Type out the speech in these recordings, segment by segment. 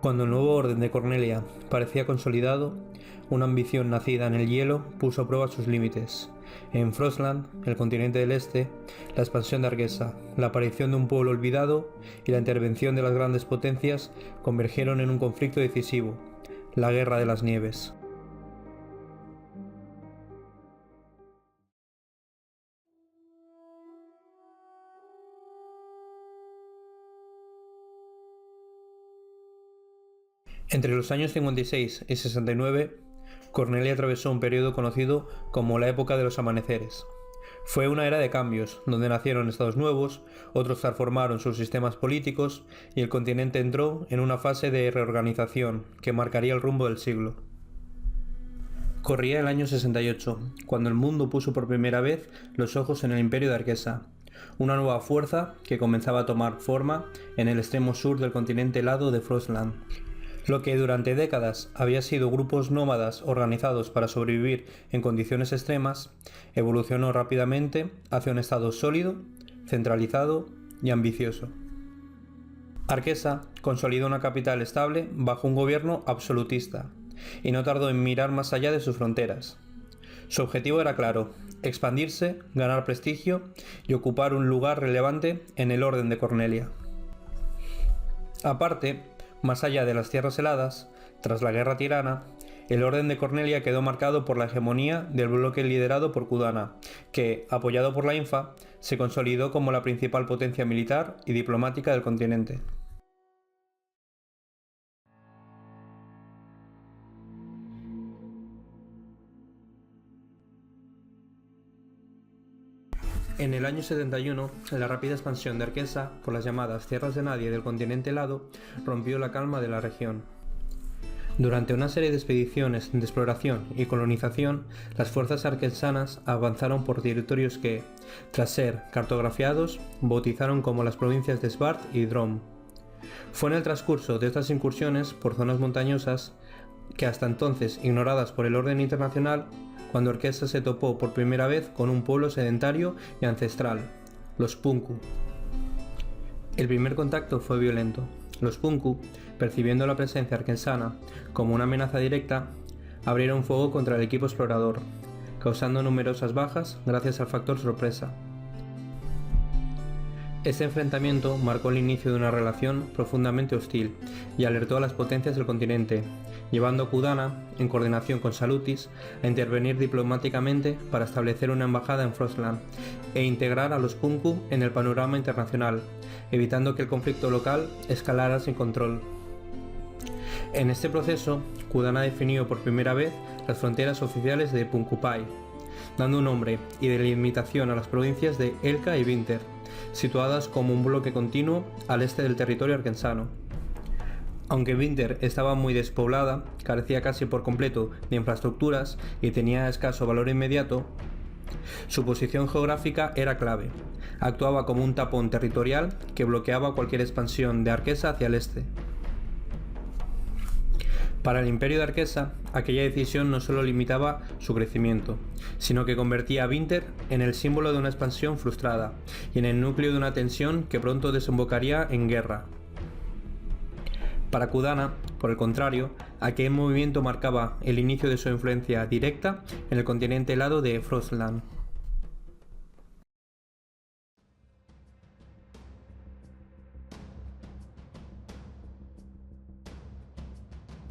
Cuando el nuevo orden de Cornelia parecía consolidado, una ambición nacida en el hielo puso a prueba sus límites. En Frostland, el continente del este, la expansión de Arquessa, la aparición de un pueblo olvidado y la intervención de las grandes potencias convergieron en un conflicto decisivo, la Guerra de las Nieves. Entre los años 56 y 69, Cornelia atravesó un periodo conocido como la época de los amaneceres. Fue una era de cambios, donde nacieron estados nuevos, otros transformaron sus sistemas políticos y el continente entró en una fase de reorganización que marcaría el rumbo del siglo. Corría el año 68, cuando el mundo puso por primera vez los ojos en el Imperio de Arquessa, una nueva fuerza que comenzaba a tomar forma en el extremo sur del continente helado de Frostland. Lo que durante décadas había sido grupos nómadas organizados para sobrevivir en condiciones extremas, evolucionó rápidamente hacia un estado sólido, centralizado y ambicioso. Arquessa consolidó una capital estable bajo un gobierno absolutista, y no tardó en mirar más allá de sus fronteras. Su objetivo era claro: expandirse, ganar prestigio y ocupar un lugar relevante en el orden de Cornelia. Aparte, más allá de las tierras heladas, tras la Guerra Tirana, el orden de Cornelia quedó marcado por la hegemonía del bloque liderado por Kudana, que, apoyado por la Infa, se consolidó como la principal potencia militar y diplomática del continente. En el año 71, la rápida expansión de Arquessa por las llamadas Tierras de Nadie del continente helado rompió la calma de la región. Durante una serie de expediciones de exploración y colonización, las fuerzas arquesanas avanzaron por territorios que, tras ser cartografiados, bautizaron como las provincias de Svart y Drom. Fue en el transcurso de estas incursiones por zonas montañosas, que hasta entonces ignoradas por el orden internacional, cuando Arquessa se topó por primera vez con un pueblo sedentario y ancestral, los Punku. El primer contacto fue violento. Los Punku, percibiendo la presencia arquesana como una amenaza directa, abrieron fuego contra el equipo explorador, causando numerosas bajas gracias al factor sorpresa. Este enfrentamiento marcó el inicio de una relación profundamente hostil y alertó a las potencias del continente, llevando a Kudana, en coordinación con Salutis, a intervenir diplomáticamente para establecer una embajada en Frostland e integrar a los Punku en el panorama internacional, evitando que el conflicto local escalara sin control. En este proceso, Kudana definió por primera vez las fronteras oficiales de Punkupai, dando un nombre y delimitación a las provincias de Elka y Vinter, situadas como un bloque continuo al este del territorio arquesano. Aunque Vinter estaba muy despoblada, carecía casi por completo de infraestructuras y tenía escaso valor inmediato, su posición geográfica era clave. Actuaba como un tapón territorial que bloqueaba cualquier expansión de Arquessa hacia el este. Para el Imperio de Arquessa, aquella decisión no solo limitaba su crecimiento, sino que convertía a Vinter en el símbolo de una expansión frustrada y en el núcleo de una tensión que pronto desembocaría en guerra. Para Kudana, por el contrario, aquel movimiento marcaba el inicio de su influencia directa en el continente helado de Frostland.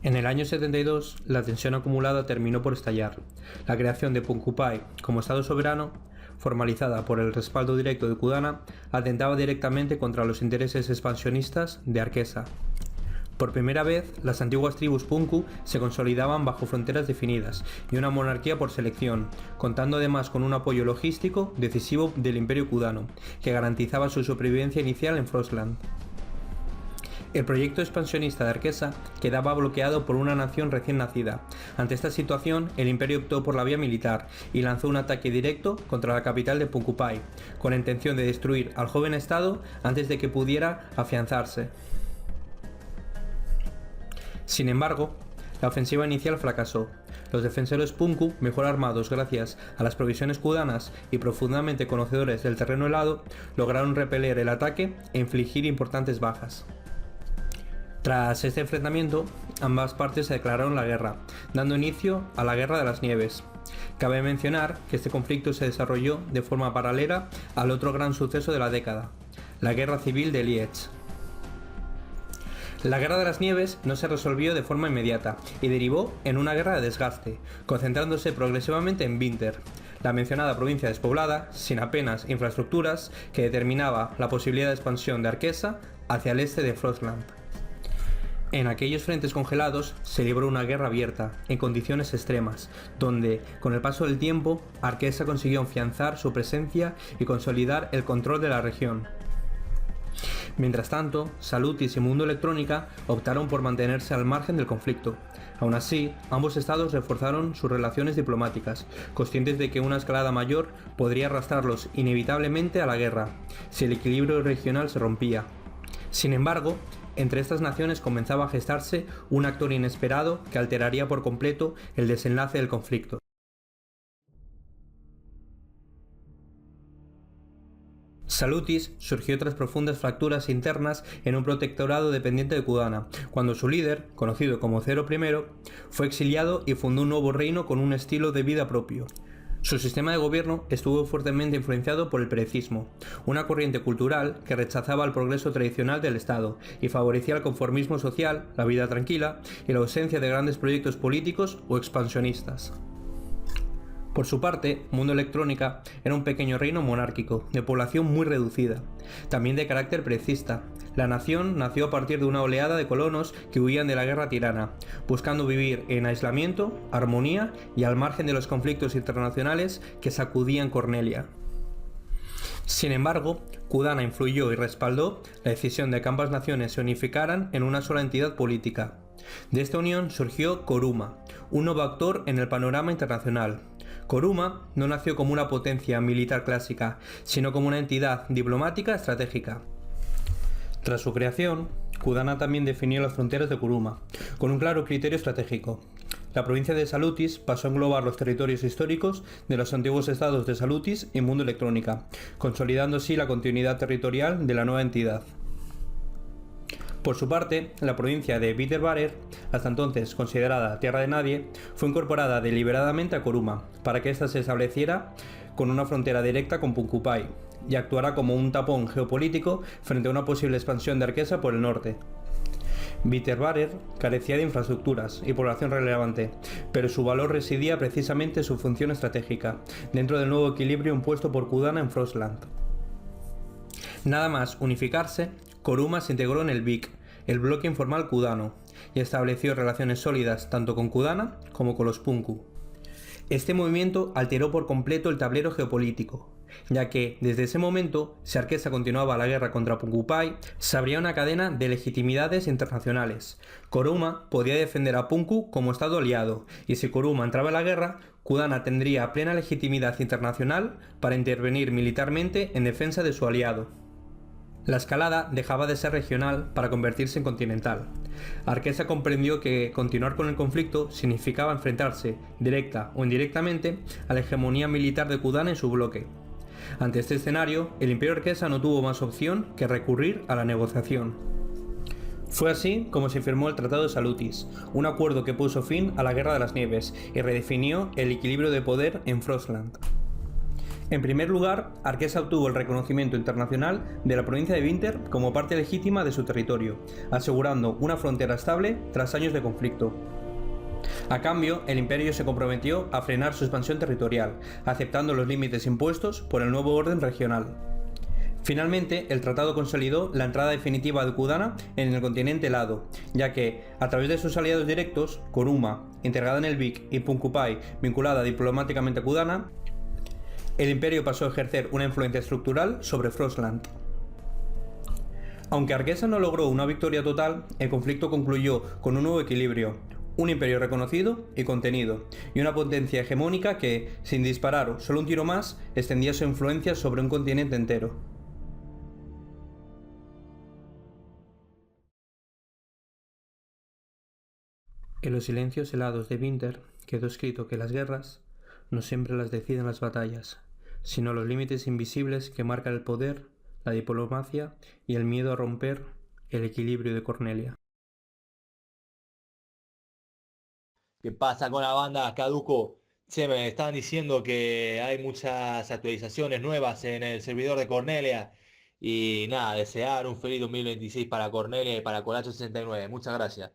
En el año 72, la tensión acumulada terminó por estallar. La creación de Punkupai como Estado soberano, formalizada por el respaldo directo de Kudana, atentaba directamente contra los intereses expansionistas de Arquessa. Por primera vez, las antiguas tribus Punku se consolidaban bajo fronteras definidas y una monarquía por selección, contando además con un apoyo logístico decisivo del Imperio Kudano, que garantizaba su supervivencia inicial en Frostland. El proyecto expansionista de Arquessa quedaba bloqueado por una nación recién nacida. Ante esta situación, el Imperio optó por la vía militar y lanzó un ataque directo contra la capital de Punkupai, con la intención de destruir al joven estado antes de que pudiera afianzarse. Sin embargo, la ofensiva inicial fracasó. Los defensores Punku, mejor armados gracias a las provisiones kudanas y profundamente conocedores del terreno helado, lograron repeler el ataque e infligir importantes bajas. Tras este enfrentamiento, ambas partes se declararon la guerra, dando inicio a la Guerra de las Nieves. Cabe mencionar que este conflicto se desarrolló de forma paralela al otro gran suceso de la década, la Guerra Civil de Liege. La Guerra de las Nieves no se resolvió de forma inmediata y derivó en una guerra de desgaste, concentrándose progresivamente en Winter, la mencionada provincia despoblada, sin apenas infraestructuras, que determinaba la posibilidad de expansión de Arquesa hacia el este de Frostland. En aquellos frentes congelados se libró una guerra abierta, en condiciones extremas, donde, con el paso del tiempo, Arquesa consiguió afianzar su presencia y consolidar el control de la región. Mientras tanto, Salutis y Mundo Electrónica optaron por mantenerse al margen del conflicto. Aún así, ambos estados reforzaron sus relaciones diplomáticas, conscientes de que una escalada mayor podría arrastrarlos inevitablemente a la guerra, si el equilibrio regional se rompía. Sin embargo, entre estas naciones comenzaba a gestarse un actor inesperado que alteraría por completo el desenlace del conflicto. Salutis surgió tras profundas fracturas internas en un protectorado dependiente de Kudana, cuando su líder, conocido como Zero I, fue exiliado y fundó un nuevo reino con un estilo de vida propio. Su sistema de gobierno estuvo fuertemente influenciado por el perecismo, una corriente cultural que rechazaba el progreso tradicional del Estado y favorecía el conformismo social, la vida tranquila y la ausencia de grandes proyectos políticos o expansionistas. Por su parte, Mundo Electrónica era un pequeño reino monárquico, de población muy reducida, también de carácter perecista. La nación nació a partir de una oleada de colonos que huían de la guerra tirana, buscando vivir en aislamiento, armonía y al margen de los conflictos internacionales que sacudían Cornelia. Sin embargo, Kudana influyó y respaldó la decisión de que ambas naciones se unificaran en una sola entidad política. De esta unión surgió Kuruma, un nuevo actor en el panorama internacional. Kuruma no nació como una potencia militar clásica, sino como una entidad diplomática estratégica. Tras su creación, Kudana también definió las fronteras de Kuruma, con un claro criterio estratégico. La provincia de Salutis pasó a englobar los territorios históricos de los antiguos estados de Salutis y Mundo Electrónica, consolidando así la continuidad territorial de la nueva entidad. Por su parte, la provincia de Bitterbarer, hasta entonces considerada tierra de nadie, fue incorporada deliberadamente a Kuruma, para que ésta se estableciera con una frontera directa con Punkupai, y actuara como un tapón geopolítico frente a una posible expansión de Arquesa por el norte. Bitterbarer carecía de infraestructuras y población relevante, pero su valor residía precisamente en su función estratégica, dentro del nuevo equilibrio impuesto por Kudana en Frostland. Nada más unificarse, Kuruma se integró en el BIC, el bloque informal kudano, y estableció relaciones sólidas tanto con Kudana como con los Punku. Este movimiento alteró por completo el tablero geopolítico, ya que desde ese momento, si Arquesa continuaba la guerra contra Punkupai, se abría una cadena de legitimidades internacionales. Kuruma podía defender a Punku como estado aliado, y si Kuruma entraba en la guerra, Kudana tendría plena legitimidad internacional para intervenir militarmente en defensa de su aliado. La escalada dejaba de ser regional para convertirse en continental. Arquesa comprendió que continuar con el conflicto significaba enfrentarse, directa o indirectamente, a la hegemonía militar de Kudana en su bloque. Ante este escenario, el Imperio Arquesa no tuvo más opción que recurrir a la negociación. Fue así como se firmó el Tratado de Salutis, un acuerdo que puso fin a la Guerra de las Nieves y redefinió el equilibrio de poder en Frostland. En primer lugar, Arquesa obtuvo el reconocimiento internacional de la provincia de Winter como parte legítima de su territorio, asegurando una frontera estable tras años de conflicto. A cambio, el imperio se comprometió a frenar su expansión territorial, aceptando los límites impuestos por el nuevo orden regional. Finalmente, el tratado consolidó la entrada definitiva de Kudana en el continente helado, ya que, a través de sus aliados directos, Kuruma, integrada en el BIC, y Punkupai, vinculada diplomáticamente a Kudana, el imperio pasó a ejercer una influencia estructural sobre Frostland. Aunque Arquesa no logró una victoria total, el conflicto concluyó con un nuevo equilibrio, un imperio reconocido y contenido, y una potencia hegemónica que, sin disparar solo un tiro más, extendía su influencia sobre un continente entero. En los silencios helados de Winter quedó escrito que las guerras no siempre las deciden las batallas, sino los límites invisibles que marcan el poder, la diplomacia y el miedo a romper el equilibrio de Cornelia. ¿Qué pasa con la banda Caduco? Che, me estaban diciendo que hay muchas actualizaciones nuevas en el servidor de Cornelia. Y nada, desear un feliz 2026 para Cornelia y para Colacho 69. Muchas gracias.